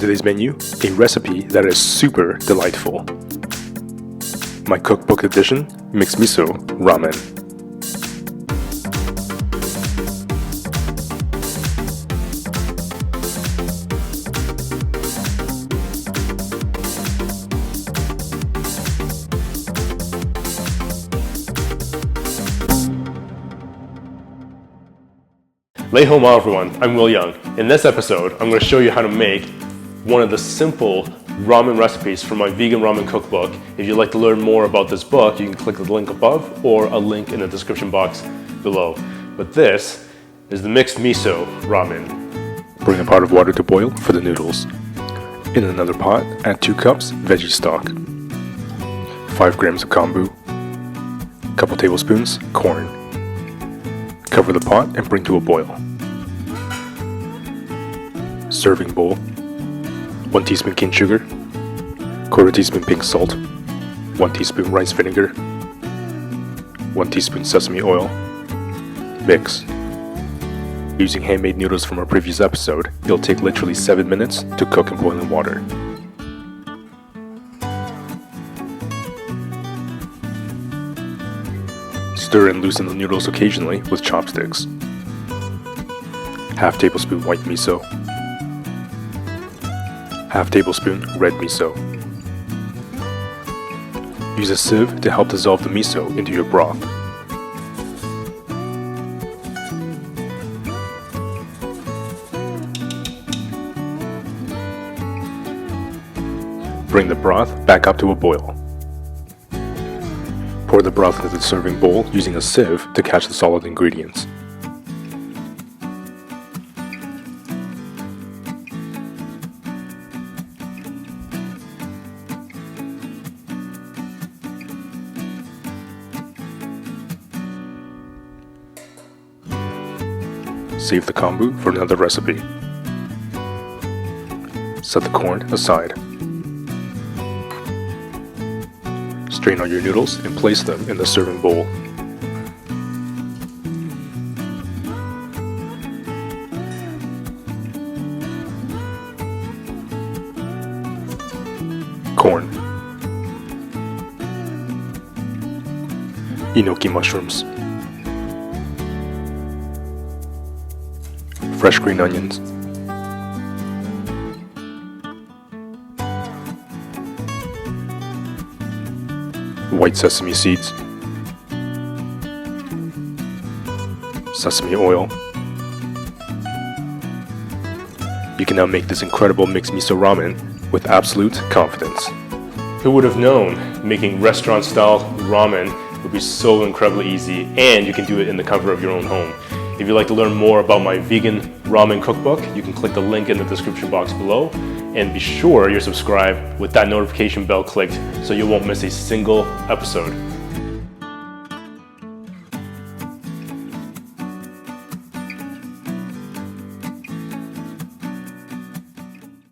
today's menu, a recipe that is super delightful. My cookbook edition, mixed miso ramen. Lay home everyone, I'm Yeung. In this episode, I'm going to show you how to make one of the simple ramen recipes from my vegan ramen cookbook. If you'd like to learn more about this book, you can click the link above or a link in the description box below. But this is the mixed miso ramen. Bring a pot of water to boil for the noodles. In another pot, add 2 cups veggie stock, 5 grams of kombu, a couple tablespoons corn. Cover the pot and bring to a boil. Serving bowl, 1 teaspoon cane sugar, 1/4 teaspoon pink salt, 1 teaspoon rice vinegar, 1 teaspoon sesame oil. Mix. Using handmade noodles from our previous episode, it'll take literally 7 minutes to cook in boiling water. Stir and loosen the noodles occasionally with chopsticks. Half tablespoon white miso. Half tablespoon red miso. Use a sieve to help dissolve the miso into your broth. Bring the broth back up to a boil. Pour the broth into the serving bowl using a sieve to catch the solid ingredients. Save the kombu for another recipe. Set the corn aside. Strain all your noodles and place them in the serving bowl. Corn. Enoki mushrooms. Fresh green onions. White sesame seeds, sesame oil. You can now make this incredible mixed miso ramen with absolute confidence. Who would have known making restaurant-style ramen would be so incredibly easy, and you can do it in the comfort of your own home. If you'd like to learn more about my vegan ramen cookbook, you can click the link in the description box below. And be sure you're subscribed with that notification bell clicked so you won't miss a single episode.